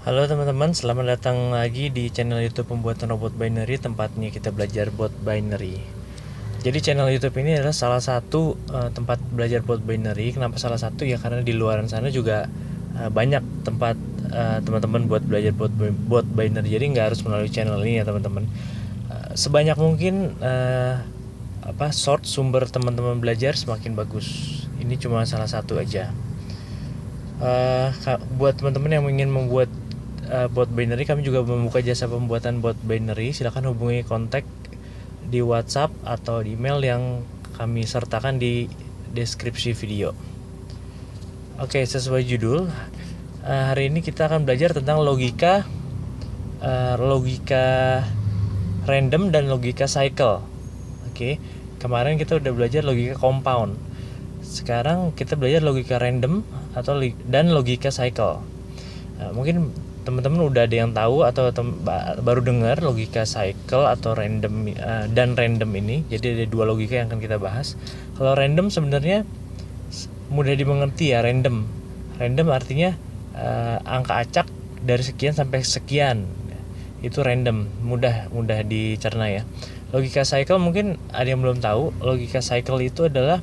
Halo teman-teman, selamat datang lagi di channel YouTube pembuatan robot binary, tempatnya kita belajar bot binary. Jadi channel YouTube ini adalah salah satu tempat belajar bot binary. Kenapa salah satu? Ya karena di luaran sana juga banyak tempat teman-teman buat belajar bot binary. Jadi nggak harus melalui channel ini ya teman-teman. Sebanyak mungkin source sumber teman-teman belajar semakin bagus. Ini cuma salah satu aja. Buat teman-teman yang ingin membuat bot binary, kami juga membuka jasa pembuatan bot binary. Silakan hubungi kontak di WhatsApp atau di email yang kami sertakan di deskripsi video. Oke, sesuai judul, hari ini kita akan belajar tentang logika random dan logika cycle. Oke, kemarin kita udah belajar logika compound. Sekarang kita belajar logika random dan logika cycle. Mungkin teman-teman udah ada yang tahu atau baru dengar logika cycle atau random dan random ini. Jadi ada dua logika yang akan kita bahas. Kalau random sebenarnya mudah dimengerti ya. Random artinya angka acak dari sekian sampai sekian. Itu random, mudah dicerna ya. Logika cycle mungkin ada yang belum tahu. Logika cycle itu adalah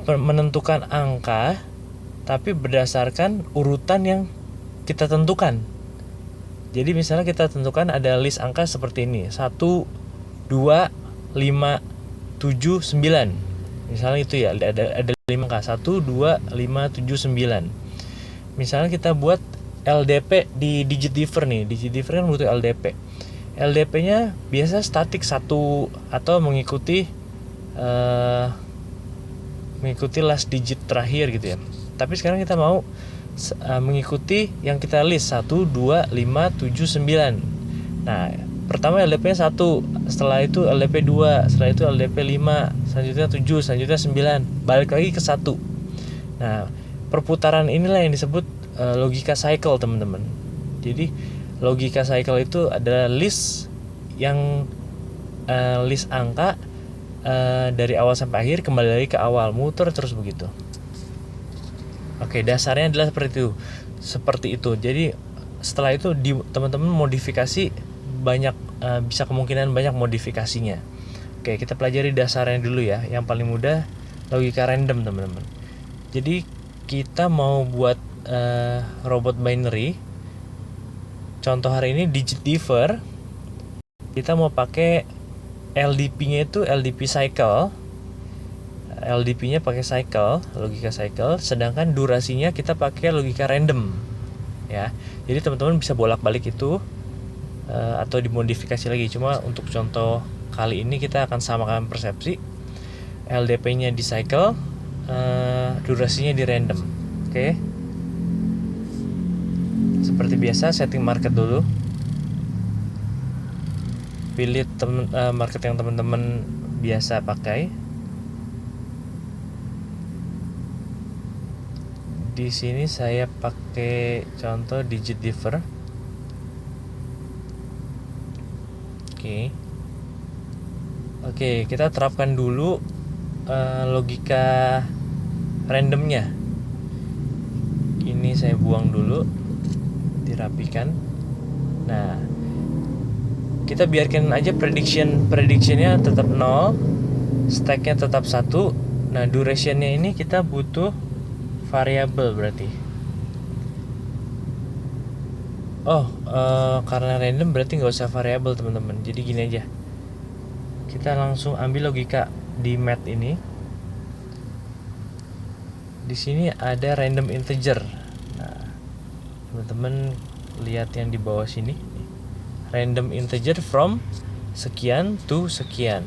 menentukan angka tapi berdasarkan urutan yang kita tentukan. Jadi misalnya kita tentukan ada list angka seperti ini, 1, 2, 5, 7, 9. Misalnya itu ya, ada 5 angka, 1, 2, 5, 7, 9. Misalnya kita buat LDP di digit differ nih. Digit differ kan butuh LDP. LDP-nya biasa statik 1 atau mengikuti last digit terakhir gitu ya. Tapi sekarang kita mau mengikuti yang kita list 1, 2, 5, 7, 9. Nah, pertama LDP-nya 1, setelah itu LDP 2, setelah itu LDP 5, selanjutnya 7, selanjutnya 9, balik lagi ke 1. Nah, perputaran inilah yang disebut logika cycle, teman-teman. Jadi, logika cycle itu adalah list angka dari awal sampai akhir, kembali lagi ke awal, muter terus begitu. Oke, dasarnya adalah seperti itu. Jadi setelah itu teman-teman modifikasi banyak, bisa kemungkinan banyak modifikasinya. Oke, kita pelajari dasarnya dulu ya. Yang paling mudah logika random, teman-teman. Jadi kita mau buat robot binary. Contoh hari ini digit differ. Kita mau pakai LDP-nya itu LDP cycle. LDP-nya pakai cycle, logika cycle, sedangkan durasinya kita pakai logika random. Ya. Jadi teman-teman bisa bolak-balik itu atau dimodifikasi lagi. Cuma untuk contoh kali ini kita akan samakan persepsi. LDP-nya di cycle, durasinya di random. Oke. Seperti biasa, setting market dulu. Pilih market yang teman-teman biasa pakai. Di sini saya pakai contoh digit differ. Oke, kita terapkan dulu logika randomnya. Ini saya buang dulu, dirapikan. Nah, kita biarkan aja predictionnya tetap 0, stacknya tetap 1. Nah, durationnya ini kita butuh variabel berarti. Karena random berarti nggak usah variabel, teman-teman. Jadi gini aja, kita langsung ambil logika di math ini. Di sini ada random integer. Nah, teman-teman lihat yang di bawah sini, random integer from sekian to sekian.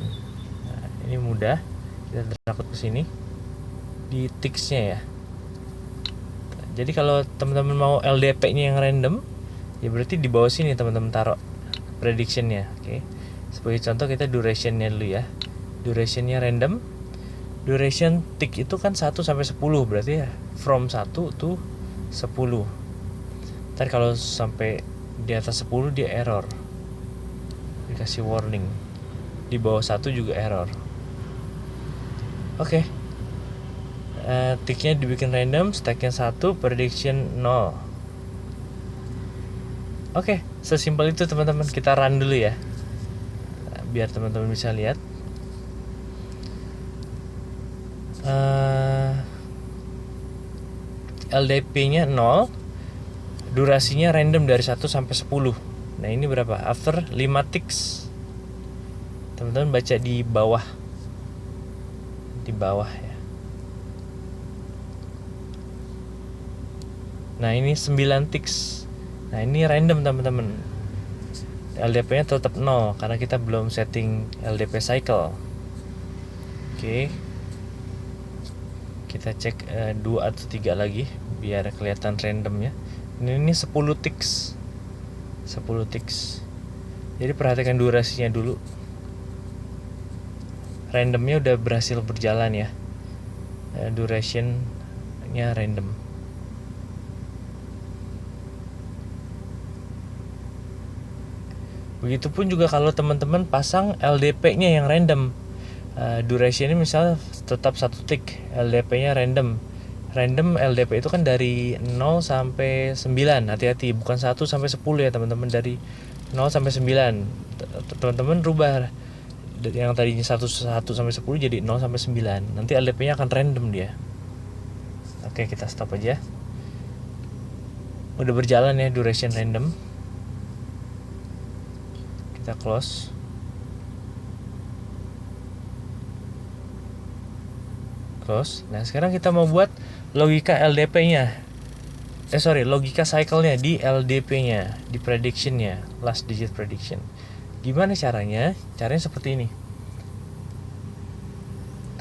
Nah, ini mudah, kita drag ke sini di ticksnya ya. Jadi kalau teman-teman mau LDP-nya yang random, ya berarti di bawah sini teman-teman taruh prediction-nya. Oke. Sebagai contoh kita duration-nya dulu ya. Duration-nya random. Duration tick itu kan 1 sampai 10, berarti ya from 1 to 10. Ntar kalau sampai di atas 10 dia error. Dikasih warning. Di bawah 1 juga error. Oke. ticknya dibikin random, stacknya 1, prediction 0. Oke, sesimpel itu teman-teman. Kita run dulu ya, biar teman-teman bisa lihat. LDP-nya 0, durasinya random dari 1 sampai 10. Nah ini berapa? After 5 ticks. Teman-teman baca di bawah. Di bawah ya. Nah ini 9 ticks. Nah ini random teman-teman. LDP-nya tetap 0 karena kita belum setting LDP cycle. Oke. Kita cek 2 atau 3 lagi biar kelihatan randomnya. Ini 10 ticks. 10 ticks. Jadi perhatikan durasinya dulu. Randomnya udah berhasil berjalan ya. Durationnya random. Begitupun juga kalau teman-teman pasang LDP-nya yang random. Durationnya misalnya tetap 1 tick, LDP-nya random. Random LDP itu kan dari 0 sampai 9. Hati-hati, bukan 1 sampai 10 ya teman-teman, dari 0 sampai 9. Teman-teman rubah yang tadinya 1 sampai 10 jadi 0 sampai 9. Nanti LDP-nya akan random dia. Oke, kita stop aja. Udah berjalan ya duration random. Kita close. Nah sekarang kita mau buat logika LDP-nya. Logika cycle-nya di LDP-nya, di prediction-nya, last digit prediction. Gimana caranya? Caranya seperti ini.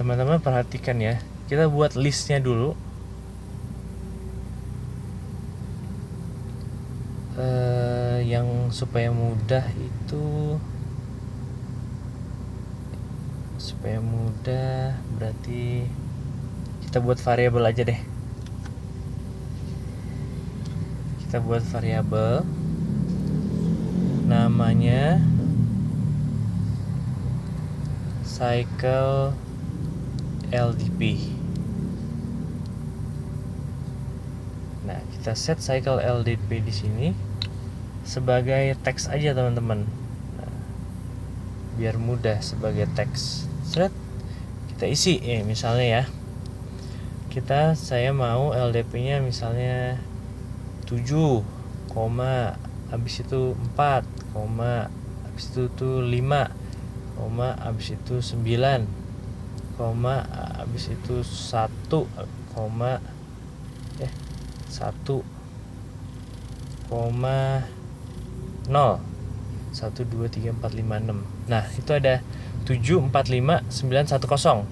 Teman-teman perhatikan ya. Kita buat listnya dulu. Yang supaya mudah itu, berarti kita buat variabel aja deh. Kita buat variabel namanya cycle LDP. Nah, kita set cycle LDP di sini sebagai teks aja teman-teman. Nah, biar mudah sebagai teks. Kita isi misalnya ya. Saya mau LDP-nya misalnya 7, habis itu 4, habis itu 5, habis itu 9, habis itu 1, 0, 1, 2, 3, 4, 5, 6. Nah itu ada 7, 4, 5, 9, 1, 0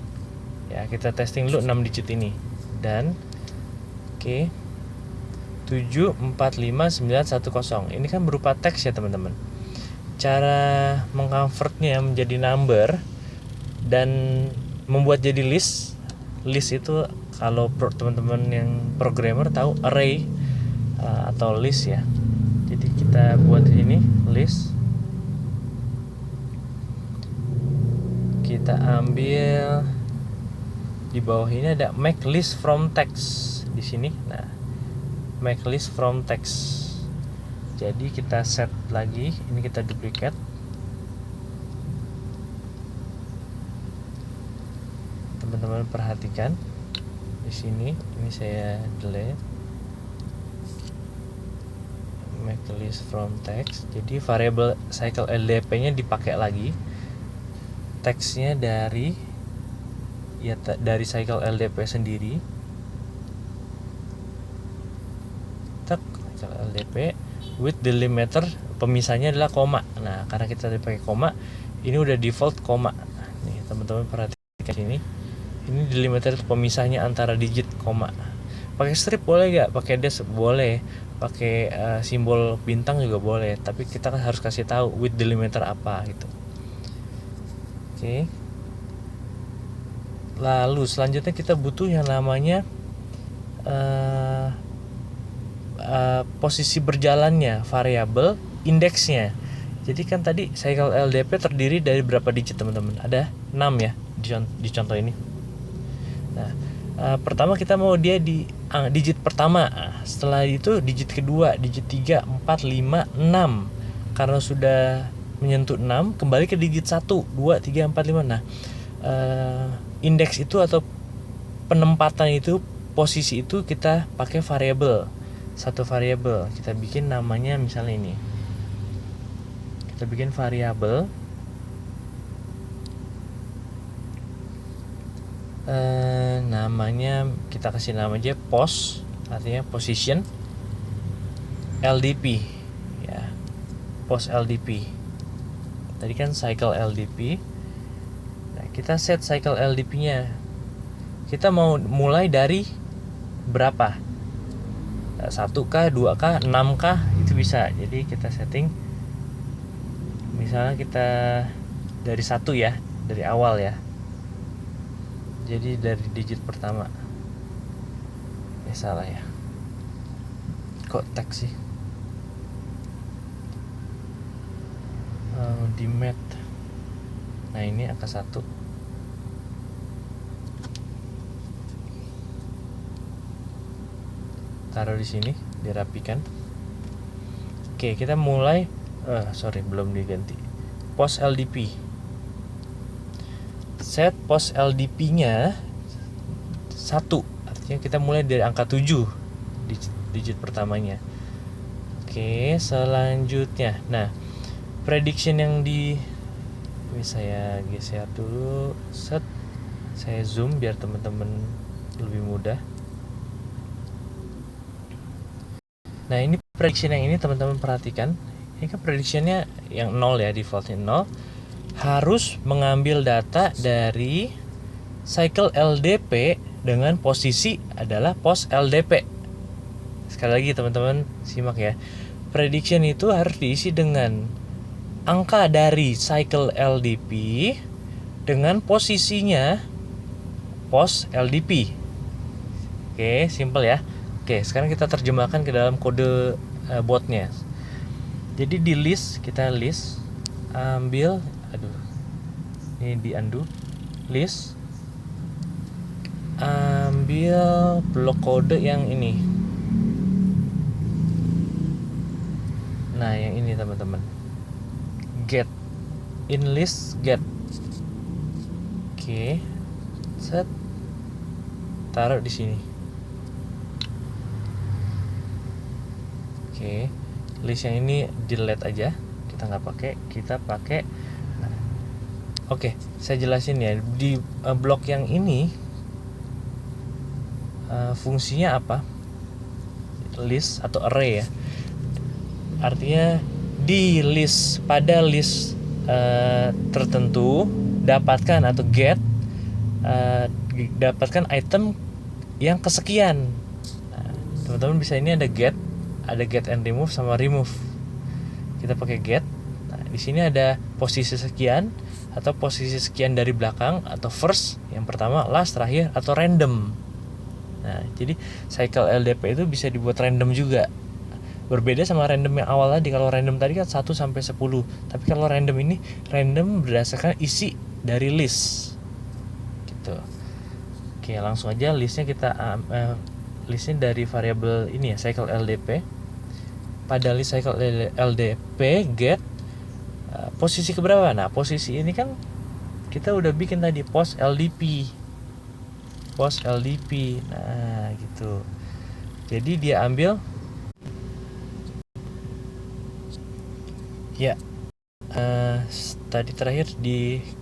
ya. Kita testing dulu 6 digit ini. Dan 7, 4, 5, 9, 1, 0. Ini kan berupa teks ya teman-teman. Cara mengconvertnya menjadi number dan membuat jadi list itu kalau teman-teman yang programmer tahu array atau list ya. Jadi kita buat ini list. Kita ambil di bawah ini ada make list from text di sini. Nah, make list from text. Jadi kita set lagi, ini kita duplicate. Teman-teman perhatikan di sini, ini saya delete. Make list from text. Jadi variable cycle LDP-nya dipakai lagi. Teksnya dari cycle LDP sendiri. Cycle LDP with delimiter, pemisahnya adalah koma. Nah, karena kita dipakai koma, ini udah default koma. Nih, teman-teman perhatikan sini. Ini delimiter pemisahnya antara digit koma. Pakai strip boleh nggak? Pakai dash boleh. Pakai simbol bintang juga boleh. Tapi kita kan harus kasih tahu with delimiter apa gitu. Oke. Lalu selanjutnya kita butuh yang namanya posisi berjalannya variabel indeksnya. Jadi kan tadi cycle LDP terdiri dari berapa digit teman-teman? Ada 6 ya di contoh ini. Nah, Pertama kita mau dia di digit pertama. Setelah itu digit kedua, digit 3, 4, 5, 6. Karena sudah menyentuh 6, kembali ke digit 1, 2, 3, 4, 5. Nah, indeks itu atau penempatan itu, posisi itu kita pakai variabel. Satu variabel kita bikin namanya misalnya ini. Kita bikin variabel namanya, kita kasih nama aja pos, artinya position LDP ya, pos LDP. Tadi kan cycle LDP. Nah, kita set cycle LDP nya, kita mau mulai dari berapa, 1K, 2K, 6K, itu bisa. Jadi kita setting misalnya kita dari 1 ya, dari awal ya. Jadi dari digit pertama. Salah ya. Kok teks sih? Di mat. Nah, ini angka 1. Taruh di sini, dirapikan. Oke, kita mulai belum diganti. Pos LDP. Set pos LDP-nya 1. Artinya kita mulai dari angka 7 digit pertamanya. Oke, selanjutnya. Nah, prediction yang ini saya geser dulu. Set. Saya zoom biar teman-teman lebih mudah. Nah, ini prediction yang ini teman-teman perhatikan. Ini kan predictionnya yang 0 ya, defaultnya 0. Harus mengambil data dari cycle LDP dengan posisi adalah pos LDP. Sekali lagi teman-teman simak ya. Prediction itu harus diisi dengan angka dari cycle LDP dengan posisinya pos LDP. Oke, simple ya. Oke, sekarang kita terjemahkan ke dalam kode botnya. Jadi di list, kita list, ambil, ini di undo, list, ambil blok kode yang ini. Nah, yang ini teman-teman, get, in list get. Oke, set, taruh di sini. Oke, list yang ini delete aja, kita nggak pakai, kita pakai. Oke, saya jelasin ya. Di blok yang ini fungsinya apa? List atau array ya. Artinya di list, pada list tertentu dapatkan atau get, dapatkan item yang kesekian. Nah, teman-teman bisa, ini ada get and remove sama remove. Kita pakai get. Nah, di sini ada posisi sekian atau posisi sekian dari belakang, atau first yang pertama, last terakhir, atau random. Nah, jadi cycle LDP itu bisa dibuat random juga. Berbeda sama random yang awal tadi. Kalau random tadi kan 1 sampai 10. Tapi kalau random ini random berdasarkan isi dari list. Gitu. Oke, langsung aja listnya kita listnya dari variabel ini ya, cycle LDP. Pada list cycle LDP get posisi keberapa? Nah, posisi ini kan kita udah bikin tadi, pos LDP. Pos LDP. Nah, gitu. Jadi dia ambil ya, tadi terakhir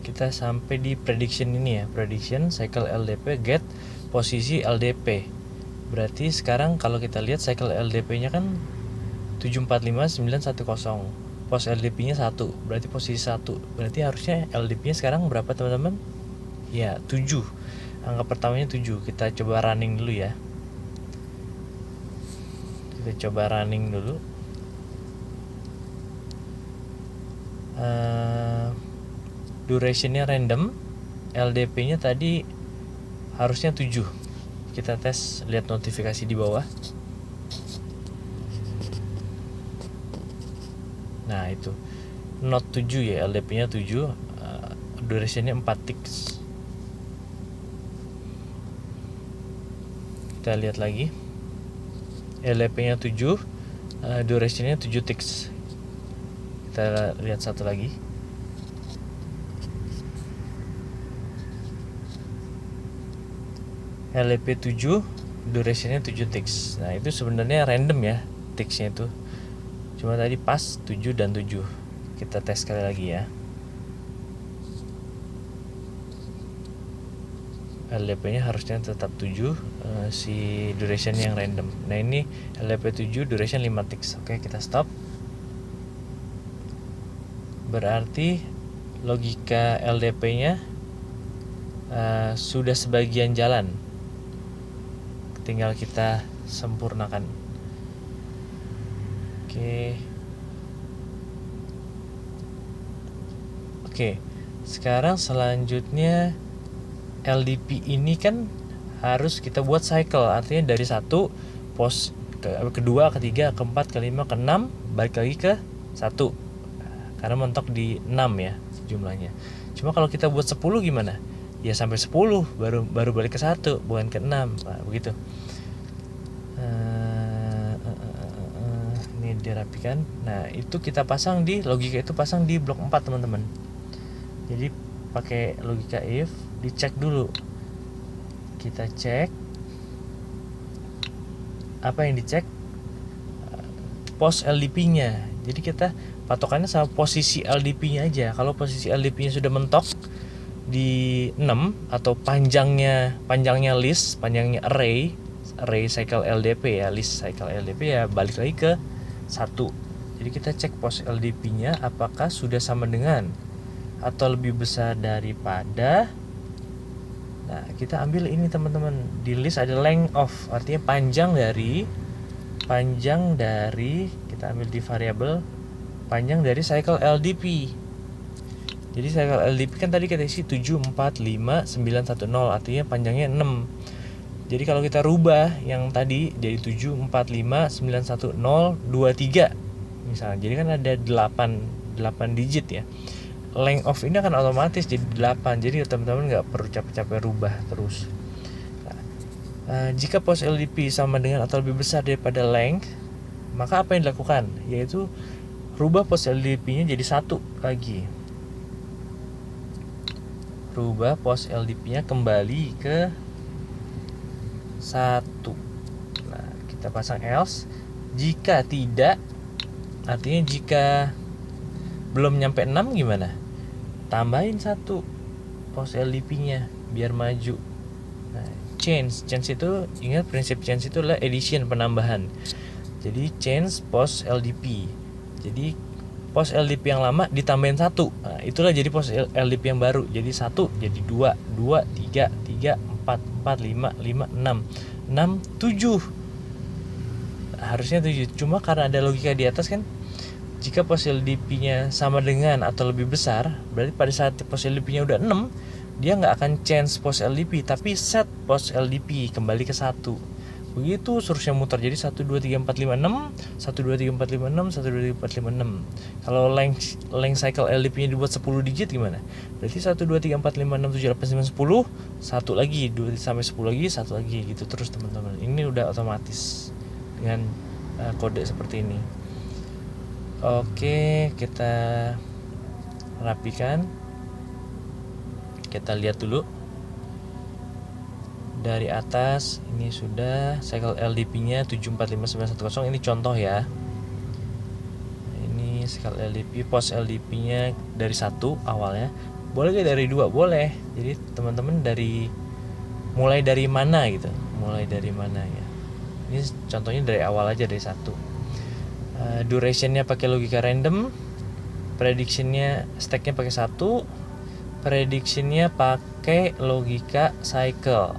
kita sampai di prediction ini ya, prediction cycle LDP get posisi LDP. Berarti sekarang kalau kita lihat cycle LDP-nya kan 745910. Pos LDP-nya 1, berarti posisi 1. Berarti harusnya LDP-nya sekarang berapa teman-teman? Ya, 7. Angka pertamanya 7. Kita coba running dulu ya. Kita coba running dulu. Durationnya random. LDP-nya tadi harusnya 7. Kita tes, lihat notifikasi di bawah. Nah, itu not 7 ya, LDP-nya 7, durationnya 4 ticks. Kita lihat lagi. LDP-nya 7, duration-nya 7 ticks. Kita lihat satu lagi. LDP 7, duration-nya 7 ticks. Nah, itu sebenarnya random ya ticksnya itu. Cuma tadi pas 7 dan 7. Kita tes sekali lagi ya. LDP-nya harusnya tetap 7, si duration yang random. Nah, ini LDP 7, duration 5 ticks. Oke, kita stop. Berarti logika LDP-nya sudah sebagian jalan. Tinggal kita sempurnakan. Oke. Sekarang selanjutnya LDP ini kan harus kita buat cycle, artinya dari satu pos kedua, ketiga, keempat, kelima, keenam, balik lagi ke 1 karena mentok di 6 ya jumlahnya. Cuma kalau kita buat 10 gimana? Ya sampai 10 baru balik ke 1, bukan ke 6. Nah, begitu. Ini dirapikan. Nah, itu kita pasang di logika, itu pasang di blok 4 teman-teman. Jadi pakai logika if, dicek dulu. Kita cek apa yang dicek, pos LDP-nya. Jadi kita patokannya sama posisi LDP-nya aja. Kalau posisi LDP-nya sudah mentok di 6 atau panjangnya list, panjangnya array cycle LDP ya, list cycle LDP ya, balik lagi ke 1. Jadi kita cek pos LDP-nya apakah sudah sama dengan atau lebih besar daripada. Nah, kita ambil ini teman-teman. Di list ada length of, artinya panjang dari kita ambil di variabel panjang dari cycle LDP. Jadi cycle LDP kan tadi kita isi 7, 4, 5, 9, 1, 0, artinya panjangnya 6. Jadi kalau kita rubah yang tadi jadi 7, 4, 5, 9, 1, 0, 2, 3 misalnya. Jadi kan ada 8 digit ya. Length of ini akan otomatis jadi 8. Jadi teman-teman nggak perlu capek-capek rubah terus. Jika pos LDP sama dengan atau lebih besar daripada length, maka apa yang dilakukan? Yaitu rubah pos LDP-nya jadi 1 lagi. Rubah pos LDP-nya kembali ke 1. Nah, kita pasang else. Jika tidak, artinya jika belum nyampe 6 gimana? Tambahin 1 pos LDP-nya biar maju. Nah, change itu, ingat prinsip change itu adalah addition, penambahan. Jadi change pos LDP. Jadi pos LDP yang lama ditambahin 1. Nah, itulah jadi pos LDP yang baru. Jadi 1 jadi 2, 2, 3, 3, 4, 4, 5, 5, 6, 6, 7. Harusnya 7. Cuma karena ada logika di atas kan, jika pos LDP-nya sama dengan atau lebih besar, berarti pada saat pos LDP-nya udah 6, dia nggak akan change pos LDP, tapi set pos LDP kembali ke 1. Begitu seterusnya muter. Jadi 1, 2, 3, 4, 5, 6, 1, 2, 3, 4, 5, 6, 1, 2, 3, 4, 5, 6. Kalau length cycle LDP-nya dibuat 10 digit gimana? Berarti 1, 2, 3, 4, 5, 6, 7, 8, 9, 10, 1 lagi, 2 sampai 10 lagi, 1 lagi, gitu terus teman-teman. Ini udah otomatis dengan kode seperti ini. Oke, kita rapikan. Kita lihat dulu. Dari atas ini sudah cycle LDP-nya 745910. Ini contoh ya. Ini cycle LDP, pos LDP-nya dari 1 awalnya. Boleh gak dari 2? Boleh. Jadi teman-teman mulai dari mana gitu. Mulai dari mana ya. Ini contohnya dari awal aja, dari 1. Durationnya pakai logika random, predictionnya stacknya pakai 1, predictionnya pakai logika cycle.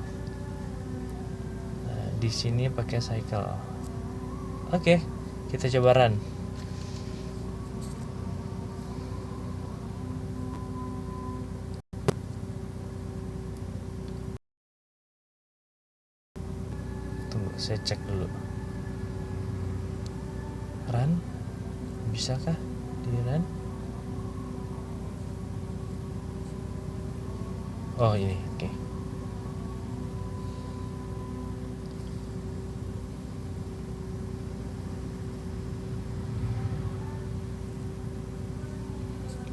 Nah, di sini pakai cycle. Oke, kita coba run. Tunggu, saya cek dulu. Run, bisakah di run? Oh ini, oke.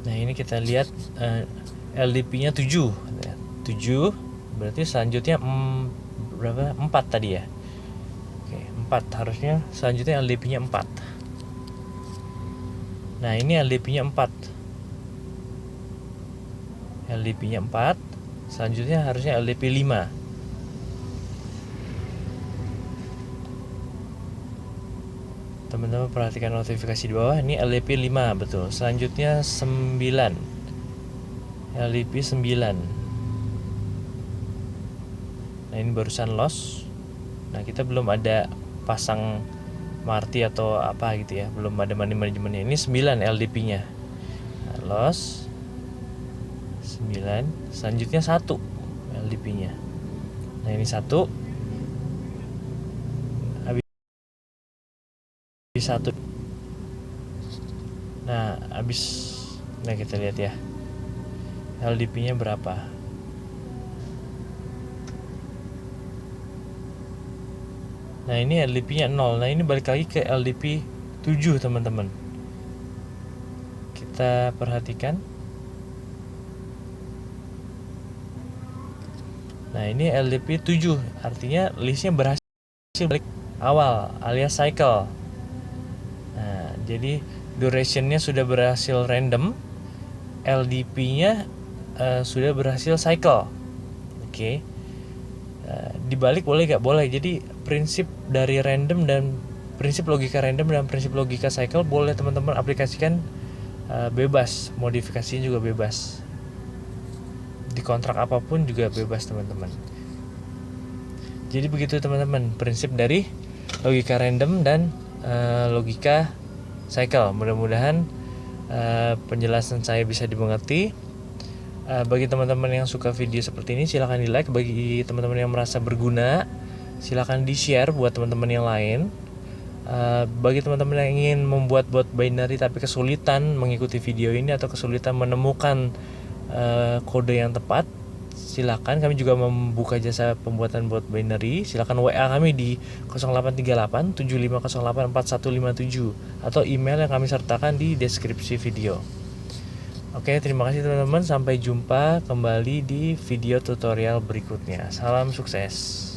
Nah ini kita lihat LDP-nya 7. 7 berarti selanjutnya berapa? 4 tadi ya. Oke, 4 harusnya selanjutnya LDP-nya 4. Nah ini LDP-nya 4. LDP-nya 4. Selanjutnya harusnya LDP 5. Teman-teman perhatikan notifikasi di bawah. Ini LDP 5 betul. Selanjutnya 9. LDP 9. Nah ini barusan loss. Nah kita belum ada pasang marti atau apa gitu ya, belum ada money managementnya. Ini 9 LDP-nya. Nah, loss 9. Selanjutnya 1 LDP-nya. Nah ini 1. Habis 1. Nah habis. Nah kita lihat ya, LDP-nya berapa. Nah ini LDP-nya 0. Nah ini balik lagi ke LDP 7 teman-teman. Kita perhatikan. Nah ini LDP 7. Artinya listnya berhasil balik awal alias cycle. Nah jadi durationnya sudah berhasil random, LDP-nya sudah berhasil cycle. Oke. Dibalik boleh gak? Boleh. Jadi prinsip dari random dan prinsip logika random dan prinsip logika cycle boleh teman-teman aplikasikan bebas. Modifikasinya juga bebas. Di kontrak apapun juga bebas teman-teman. Jadi begitu teman-teman prinsip dari logika random dan logika cycle. Mudah-mudahan penjelasan saya bisa dimengerti. Bagi teman-teman yang suka video seperti ini silahkan di like. Bagi teman-teman yang merasa berguna silahkan di share buat teman-teman yang lain. Bagi teman-teman yang ingin membuat bot binary tapi kesulitan mengikuti video ini atau kesulitan menemukan kode yang tepat, silakan kami juga membuka jasa pembuatan bot binary. Silakan WA kami di 0838 7508 4157 atau email yang kami sertakan di deskripsi video. Oke, terima kasih teman-teman. Sampai jumpa kembali di video tutorial berikutnya. Salam sukses.